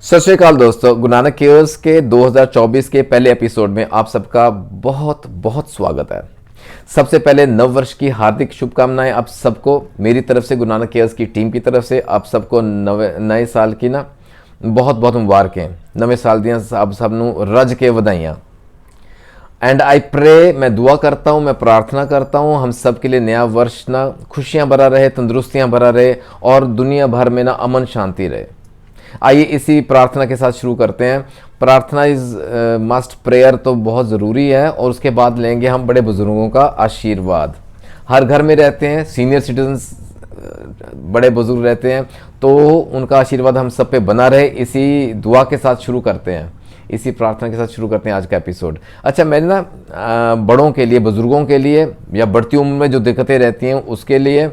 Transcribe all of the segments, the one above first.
सत श्री अकाल दोस्तों, गुरु नानक केयर्स के 2024 के पहले एपिसोड में आप सबका बहुत बहुत स्वागत है। सबसे पहले नव वर्ष की हार्दिक शुभकामनाएं आप सबको मेरी तरफ से, गुरु नानक केयर्स की टीम की तरफ से। आप सबको नए साल की ना बहुत बहुत मुबारकें। नवे साल दियां आप सब नू रज के वधाइयां। एंड आई प्रे, मैं दुआ करता हूँ, मैं प्रार्थना करता हूँ हम सब के लिए नया वर्ष ना खुशियाँ भरा रहे, तंदुरुस्तियाँ भरा रहे और दुनिया भर में ना अमन शांति रहे। आइए इसी प्रार्थना के साथ शुरू करते हैं। प्रार्थना इज मस्ट, प्रेयर तो बहुत ज़रूरी है और उसके बाद लेंगे हम बड़े बुजुर्गों का आशीर्वाद। हर घर में रहते हैं सीनियर सिटीजन्स, बड़े बुजुर्ग रहते हैं, तो उनका आशीर्वाद हम सब पे बना रहे। इसी दुआ के साथ शुरू करते हैं, इसी प्रार्थना के साथ शुरू करते हैं आज का एपिसोड। अच्छा, मैंने ना बड़ों के लिए, बुजुर्गों के लिए या बढ़ती उम्र में जो दिक्कतें रहती हैं उसके लिए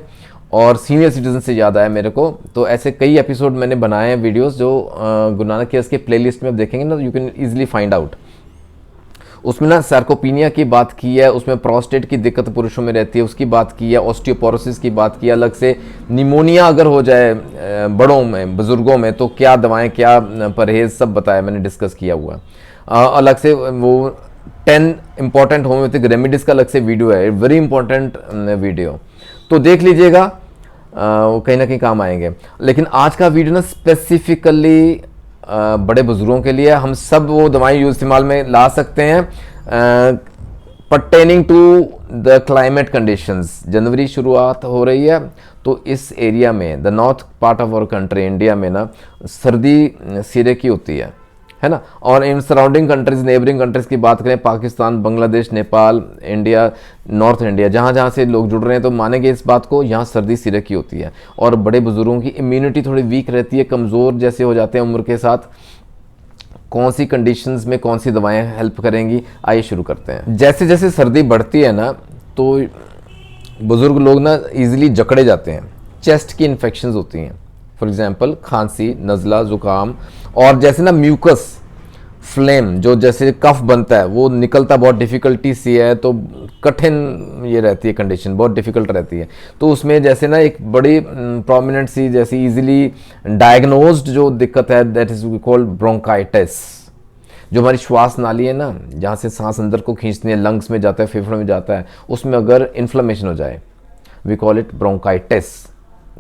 और सीनियर सिटीजन से याद आया मेरे को, तो ऐसे कई एपिसोड मैंने बनाए हैं, वीडियोस जो गुरु नानक केयर्स के प्लेलिस्ट में आप देखेंगे ना, you can easily find out. उसमें ना सार्कोपीनिया की बात की है, उसमें प्रोस्टेट की दिक्कत पुरुषों में रहती है उसकी बात की है, ऑस्टियोपोरोसिस की बात की है, अलग से निमोनिया अगर हो जाए बड़ों में, बुजुर्गों में, तो क्या दवाएं, क्या परहेज, सब बताया मैंने, डिस्कस किया हुआ। अलग से वो 10 इंपॉर्टेंट होम्योपैथिक रेमेडीज का अलग से वीडियो है, वेरी इंपॉर्टेंट वीडियो, तो देख लीजिएगा, वो कहीं ना कहीं काम आएंगे। लेकिन आज का वीडियो ना स्पेसिफिकली बड़े बुजुर्गों के लिए। हम सब वो दवाएं यूज इस्तेमाल में ला सकते हैं pertaining to the climate conditions. जनवरी शुरुआत हो रही है, तो इस एरिया में, the north part of our country India में ना सर्दी सिरे की होती है ना। और इन सराउंडिंग कंट्रीज, नेबरिंग कंट्रीज की बात करें, Pakistan, Bangladesh, Nepal, India, north India, जहाँ जहाँ से लोग जुड़ रहे हैं, तो मानेंगे इस बात को, यहाँ सर्दी सिरे की होती है। और बड़े बुजुर्गों की इम्यूनिटी थोड़ी वीक रहती है, कमज़ोर जैसे हो जाते हैं उम्र के साथ। कौन सी कंडीशंस में कौन सी दवाएं हेल्प करेंगी, आइए शुरू करते हैं। जैसे जैसे सर्दी बढ़ती है ना, तो बुजुर्ग लोग ना ईजिली जकड़े जाते हैं, चेस्ट की इन्फेक्शंस होती हैं, फॉर एग्जाम्पल खांसी, नज़ला, ज़ुकाम, और जैसे ना म्यूकस फ्लेम, जो जैसे कफ बनता है, वो निकलता बहुत डिफ़िकल्टी सी है, तो कठिन ये रहती है कंडीशन, बहुत डिफ़िकल्ट रहती है। तो उसमें जैसे ना एक बड़ी प्रोमिनेंट सी, जैसे इजीली डायग्नोज्ड जो दिक्कत है, दैट इज कॉल्ड ब्रोंकाइटिस। जो हमारी श्वास नाली है ना, जहाँ से सांस अंदर को खींचती है, लंग्स में जाता है, फेफड़ों में जाता है, उसमें अगर इन्फ्लेमेशन हो जाए, वी कॉल इट ब्रोंकाइटिस।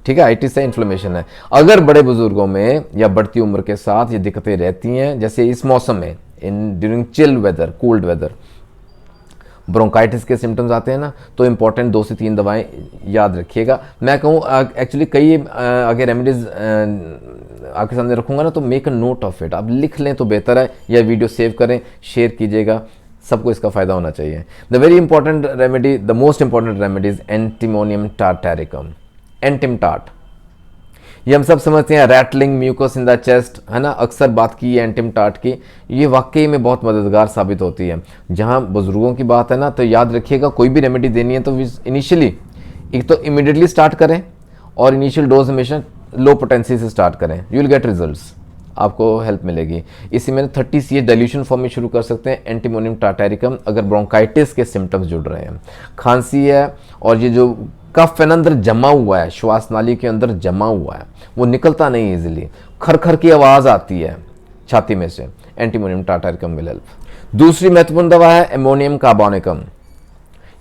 ठीक है, आइटिस है, इन्फ्लेमेशन है। अगर बड़े बुजुर्गों में या बढ़ती उम्र के साथ ये दिक्कतें रहती हैं, जैसे इस मौसम में, in during chill weather, cold weather, bronchitis के सिम्टम्स आते हैं ना, तो इंपॉर्टेंट 2 से 3 दवाएं याद रखिएगा। मैं कहूँ एक्चुअली कई आगे रेमेडीज आपके सामने रखूंगा ना, तो make a note of it, आप लिख लें तो बेहतर है, या वीडियो सेव करें, शेयर कीजिएगा, सबको इसका फायदा होना चाहिए। The very important remedy, the most important remedy is antimonium tartaricum, antim tart. ये हम सब समझते हैं, rattling, mucus in the chest, है ना, अक्सर बात की है एंटिम टार्ट की। ये वाकई में बहुत मददगार साबित होती है। जहाँ बुजुर्गों की बात है ना, तो याद रखिएगा, कोई भी रेमेडी देनी है तो इनिशियली एक तो इमीडिएटली स्टार्ट करें, और इनिशियल डोज हमेशा लो पोटेंसी से स्टार्ट करें, यू विल गेट रिजल्ट्स, आपको हेल्प मिलेगी। इसी में 30 CH डाइल्यूशन फॉर्म में शुरू कर सकते हैं एंटीमोनियम टार्टैरिकम, अगर ब्रोंकाइटिस के सिम्टम्स जुड़ रहे हैं, खांसी है, और ये जो कफ है ना अंदर जमा हुआ है, श्वास नाली के अंदर जमा हुआ है, वो निकलता नहीं इजीली, खरखर की आवाज़ आती है छाती में से, एंटीमोनियम टार्टैरिकम विल हेल्प। दूसरी महत्वपूर्ण दवा है एमोनियम कार्बोनिकम।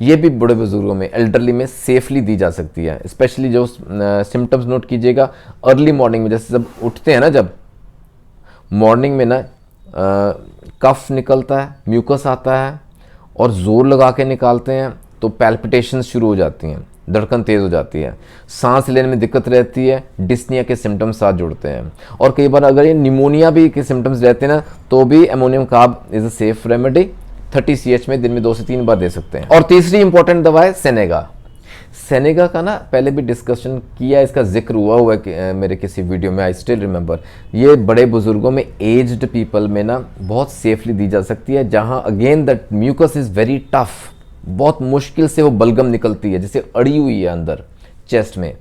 ये भी बड़े बुजुर्गों में, एल्डरली में सेफली दी जा सकती है। स्पेशली जो सिम्टम्स नोट कीजिएगा, अर्ली मॉर्निंग में, जैसे जब उठते हैं ना, जब मॉर्निंग में ना कफ निकलता है, म्यूकस आता है, और जोर लगा के निकालते हैं, तो पैल्पिटेशंस शुरू हो जाती हैं, धड़कन तेज़ हो जाती है, सांस लेने में दिक्कत रहती है, डिस्निया के सिम्टम्स साथ जुड़ते हैं। और कई बार अगर ये निमोनिया भी के सिम्टम्स रहते हैं ना, तो भी ammonium carb is a safe remedy. 30 CH में दिन में 2 से 3 बार दे सकते हैं। और तीसरी इंपॉर्टेंट दवा है सेनेगा। सेनेगा का ना पहले भी डिस्कशन किया, इसका जिक्र हुआ है मेरे किसी वीडियो में, आई स्टिल रिमेंबर। ये बड़े बुजुर्गों में, एज्ड पीपल में ना बहुत सेफली दी जा सकती है, जहाँ again that mucus is very tough, बहुत मुश्किल से वो बलगम निकलती है, जैसे अड़ी हुई है अंदर चेस्ट में।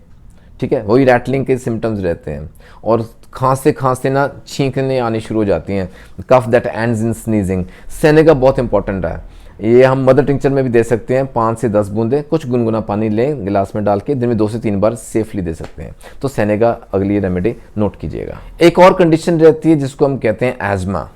ठीक है, वही रैटलिंग के सिम्टम्स रहते हैं, और खांसते खांसते ना छींकने आनी शुरू हो जाती हैं, cough that ends in sneezing. Senega बहुत इंपॉर्टेंट है। ये हम मदर टिंचर में भी दे सकते हैं, 5 से 10 बूंदे कुछ गुनगुना पानी लें गिलास में डाल के, दिन में 2 से 3 बार सेफली दे सकते हैं। तो सेनेगा अगली रेमेडी नोट कीजिएगा। एक और कंडीशन रहती है जिसको हम कहते हैं एजमा,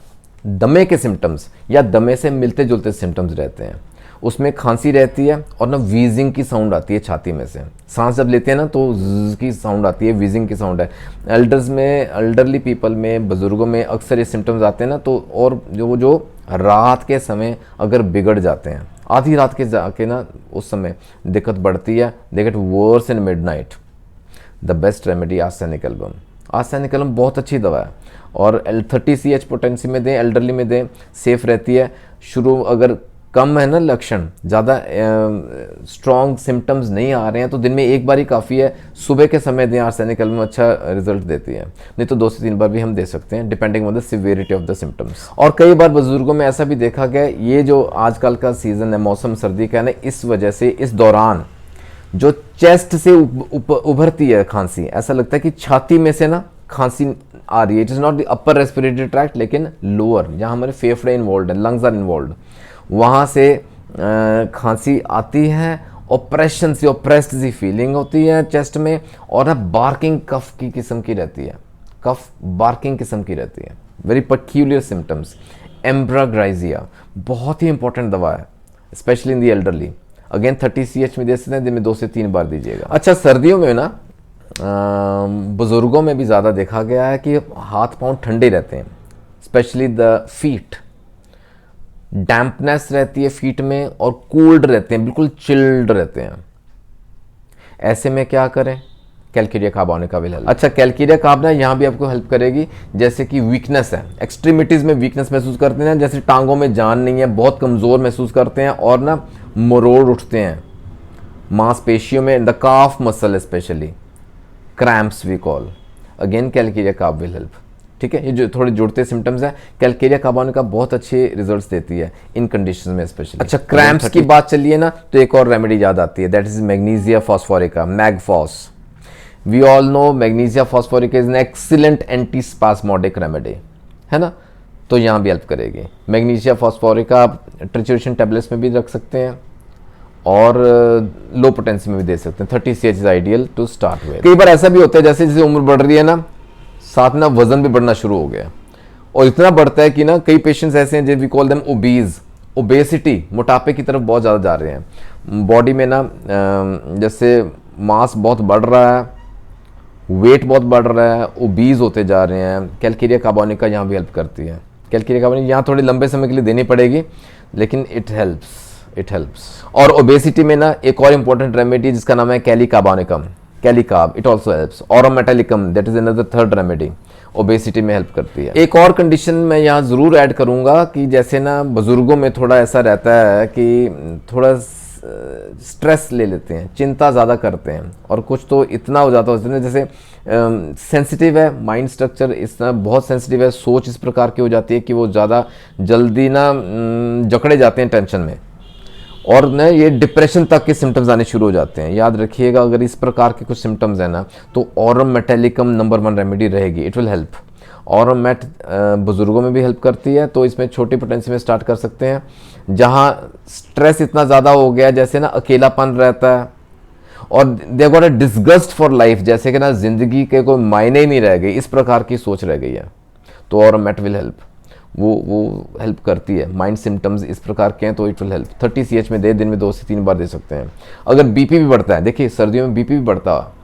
दमे के सिम्टम्स या दमे से मिलते जुलते सिम्टम्स रहते हैं। उसमें खांसी रहती है और ना वीजिंग की साउंड आती है छाती में से, सांस जब लेते हैं ना तो ज़ की साउंड आती है, वीजिंग की साउंड है। एल्डरली पीपल में, बुजुर्गों में अक्सर ये सिम्टम्स आते हैं ना, तो और जो रात के समय अगर बिगड़ जाते हैं, आधी रात के जाके ना उस समय दिक्कत बढ़ती है, they get worse in midnight, the best remedy arsenic album. Arsenic album बहुत अच्छी दवा है और 30 CH पोटेंसी में दें, एल्डरली में दें, सेफ रहती है। शुरू अगर कम है ना लक्षण, ज़्यादा स्ट्रॉन्ग सिम्टम्स नहीं आ रहे हैं तो दिन में एक बार ही काफ़ी है, सुबह के समय दें। आर्सेनिक एल्बम अच्छा रिजल्ट देती है, नहीं तो 2 से 3 बार भी हम दे सकते हैं depending on the severity of the symptoms. और कई बार बुजुर्गों में ऐसा भी देखा गया, ये जो आजकल का सीज़न है मौसम सर्दी का है ना, इस वजह से इस दौरान जो चेस्ट से उभरती है खांसी, ऐसा लगता है कि छाती में से ना खांसी आ रही है। It is not the upper respiratory tract लेकिन लोअर, जहाँ हमारे फेफड़े इन्वॉल्व है, लंग्स आर इन्वॉल्व, वहाँ से खांसी आती है, ऑप्रेशन सी, ऑप्रेस्ड सी फीलिंग होती है चेस्ट में, और ना बार्किंग कफ की किस्म की रहती है, कफ बार्किंग किस्म की रहती है, वेरी पर्क्यूलियर सिम्टम्स। एम्ब्राग्राइजिया बहुत ही इंपॉर्टेंट दवा है, specially in the elderly. Again 30 CH में दे सकते हैं, दिन में 2 से 3 बार दीजिएगा। अच्छा, सर्दियों में ना बुजुर्गों में भी ज़्यादा देखा गया है कि हाथ पांव ठंडे रहते हैं, स्पेशली द फीट, डैम्पनेस रहती है फीट में और कूल्ड रहते हैं, बिल्कुल चिल्ड रहते हैं। ऐसे में क्या करें? Calcarea carbonica will help. अच्छा, कैलकेरिया कार्ब ना यहाँ भी आपको हेल्प करेगी, जैसे कि वीकनेस है, एक्सट्रीमिटीज़ में वीकनेस महसूस करते हैं, जैसे टांगों में जान नहीं है, बहुत कमज़ोर महसूस करते हैं और ना मरोड़ उठते हैं मांसपेशियों में, the calf muscle specially, cramps we call, again calcarea carb will help. ठीक है, ये जो थोड़े जुड़ते सिम्टम्स हैं, कैलकेरिया कार्बोनिका बहुत अच्छे रिजल्ट्स देती है इन कंडीशन में स्पेशली। अच्छा, क्रैम्प्स की बात चलिए ना, तो एक और रेमेडी याद आती है, that is magnesia phosphorica, magphos. We all know magnesia phosphorica is an excellent anti spasmodic remedy, है ना, तो यहाँ भी हेल्प करेगी। मैग्नीशिया फॉस्फोरिका आप ट्रिचुरेशन टेबलेट्स में भी रख सकते हैं और लो पोटेंसी में भी दे सकते हैं। 30 CH is ideal to start with. कई बार ऐसा भी होता है जैसे जैसे उम्र बढ़ रही है ना, साथ में वजन भी बढ़ना शुरू हो गया, और इतना बढ़ता है कि ना कई पेशेंट्स ऐसे हैं जो we call them obese, obesity, मोटापे की तरफ बहुत ज़्यादा जा रहे हैं। बॉडी में ना जैसे मास बहुत बढ़ रहा है, वेट बहुत बढ़ रहा है, ओबीज होते जा रहे हैं। कैलकेरिया कार्बोनिका यहाँ भी हेल्प करती है। कैलकेरिया कार्बोनिका यहाँ थोड़े लंबे समय के लिए देनी पड़ेगी, लेकिन इट हेल्प्स। और ओबेसिटी में ना एक और इंपॉर्टेंट रेमेडी जिसका नाम है kali carbonicum, kali carb, it also helps. Aurometallicum, that is another third remedy, obesity में हेल्प करती है। एक और कंडीशन मैं यहाँ ज़रूर ऐड करूँगा कि जैसे ना बुजुर्गों में थोड़ा ऐसा रहता है कि थोड़ा स्ट्रेस ले लेते हैं, चिंता ज़्यादा करते हैं, और कुछ तो इतना हो जाता है जैसे सेंसिटिव है, माइंड स्ट्रक्चर इतना बहुत सेंसिटिव है, सोच इस प्रकार की हो जाती है कि वो ज़्यादा जल्दी ना जकड़े जाते हैं टेंशन में, और न ये डिप्रेशन तक के सिम्टम्स आने शुरू हो जाते हैं। याद रखिएगा, अगर इस प्रकार के कुछ सिम्टम्स हैं ना, तो ऑरोमेटालिकम नंबर 1 रेमेडी रहेगी, इट विल हेल्प। ऑरोमेट बुजुर्गों में भी हेल्प करती है, तो इसमें छोटी पोटेंसी में स्टार्ट कर सकते हैं। जहाँ स्ट्रेस इतना ज़्यादा हो गया, जैसे ना अकेलापन रहता है और they got a disgust for life, जैसे कि ना जिंदगी के कोई मायने ही नहीं रह गए, इस प्रकार की सोच रह गई है, तो ऑरोमेट विल हेल्प। वो हेल्प करती है। माइंड सिम्टम्स इस प्रकार के हैं तो इट विल हेल्प। 30 CH में दिन में 2 से 3 बार दे सकते हैं। अगर बीपी भी बढ़ता है, देखिए सर्दियों में बीपी भी बढ़ता है,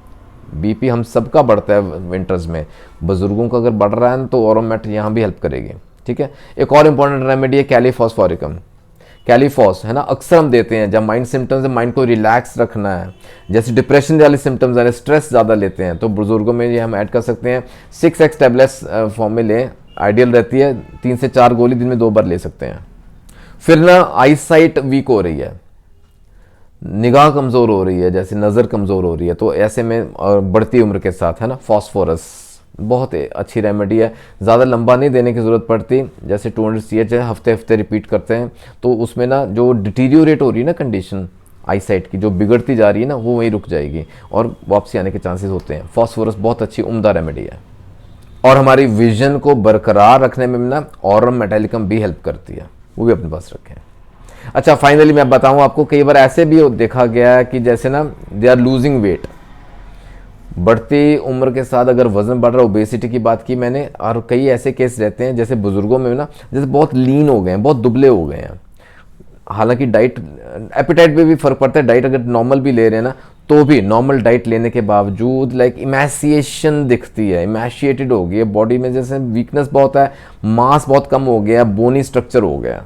बीपी हम सबका बढ़ता है विंटर्स में, बुजुर्गों का अगर बढ़ रहा है तो ऑरोमेट यहाँ भी हेल्प करेगी। ठीक है, एक और इंपॉर्टेंट रेमेडी है कैलीफॉस्फोरिकम, कैलीफॉस, है ना, अक्सर हम देते हैं जब माइंड सिम्टम्स है, माइंड को रिलैक्स रखना है, जैसे डिप्रेशन वाले सिम्टम्स है, स्ट्रेस ज़्यादा लेते हैं, तो बुजुर्गों में ये हम ऐड कर सकते हैं। 6x टैबलेट्स फॉर्म में लें, आइडियल रहती है। 3 से 4 गोली दिन में 2 बार ले सकते हैं। फिर ना आई साइट वीक हो रही है, निगाह कमज़ोर हो रही है, जैसे नज़र कमज़ोर हो रही है, तो ऐसे में बढ़ती उम्र के साथ, है ना, फॉस्फोरस बहुत अच्छी रेमेडी है। ज़्यादा लंबा नहीं देने की ज़रूरत पड़ती, जैसे 200 CH है, हफ्ते हफ्ते रिपीट करते हैं, तो उसमें ना जो डिटीरियोरेट हो रही है ना कंडीशन आई साइट की, जो बिगड़ती जा रही है ना, वो वहीं रुक जाएगी और वापसी आने के चांसेस होते हैं। फॉस्फोरस बहुत अच्छी उम्दा रेमेडी है, और हमारी विजन को बरकरार रखने में ना ऑरोमेटालिकम भी हेल्प करती है, वो भी अपने पास रखें। अच्छा, फाइनली मैं बताऊं आपको, कई बार ऐसे भी देखा गया है कि जैसे ना दे आर लूजिंग वेट, बढ़ती उम्र के साथ अगर वजन बढ़ रहा है, ओबेसिटी की बात की मैंने, और कई ऐसे केस रहते हैं जैसे बुजुर्गों में ना, जैसे बहुत लीन हो गए हैं, बहुत दुबले हो गए हैं। हालांकि डाइट, एपिटाइट पे भी फर्क पड़ता है, डाइट अगर नॉर्मल भी ले रहे हैं ना, तो भी नॉर्मल डाइट लेने के बावजूद लाइक इमैसिएशन दिखती है, इमैशिएटेड हो गई है बॉडी में, जैसे वीकनेस बहुत है, मास बहुत कम हो गया, बोनी स्ट्रक्चर हो गया।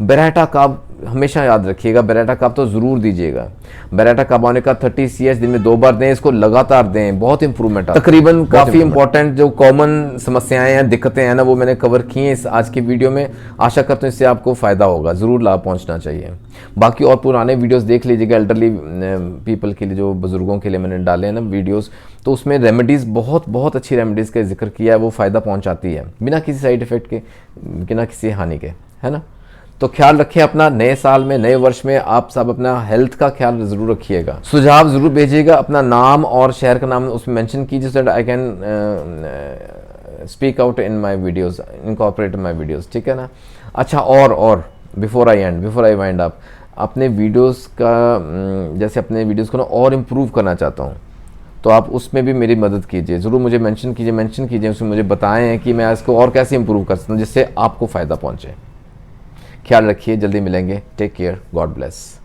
बेरेटा काब हमेशा याद रखिएगा, बेरेटा काब तो ज़रूर दीजिएगा। बेरेटा कार्बोनिक का 30 CH दिन में 2 बार दें, इसको लगातार दें, बहुत इंप्रूवमेंट आता है। तकरीबन काफ़ी इंपॉर्टेंट जो कॉमन समस्याएं हैं, दिक्कतें हैं ना, वो मैंने कवर की हैं इस आज की वीडियो में। आशा करता हूँ इससे आपको फ़ायदा होगा, ज़रूर लाभ पहुँचना चाहिए। बाकी और पुराने वीडियोज़ देख लीजिएगा, एल्डरली पीपल के लिए, जो बुज़ुर्गों के लिए मैंने डाले हैं ना वीडियोज़, तो उसमें रेमेडीज़, बहुत बहुत अच्छी रेमेडीज़ का जिक्र किया है, वो फ़ायदा पहुँचाती है बिना किसी साइड इफ़ेक्ट के, बिना किसी हानि के, है ना। तो ख्याल रखें अपना, नए साल में, नए वर्ष में आप सब अपना हेल्थ का ख्याल जरूर रखिएगा। सुझाव जरूर भेजिएगा, अपना नाम और शहर का नाम उसमें मेंशन कीजिए, so that I can speak out in my videos, incorporate my videos, ठीक है ना। अच्छा, और बिफोर आई वाइंड अप, अपने वीडियोस का जैसे अपने वीडियोस को ना और इम्प्रूव करना चाहता हूँ, तो आप उसमें भी मेरी मदद कीजिए, ज़रूर मुझे मेंशन कीजिए, उसमें मुझे बताएं कि मैं इसको और कैसे इम्प्रूव कर सकता हूँ जिससे आपको फ़ायदा पहुँचे। ख्याल रखिए, जल्दी मिलेंगे, टेक केयर, गॉड ब्लेस।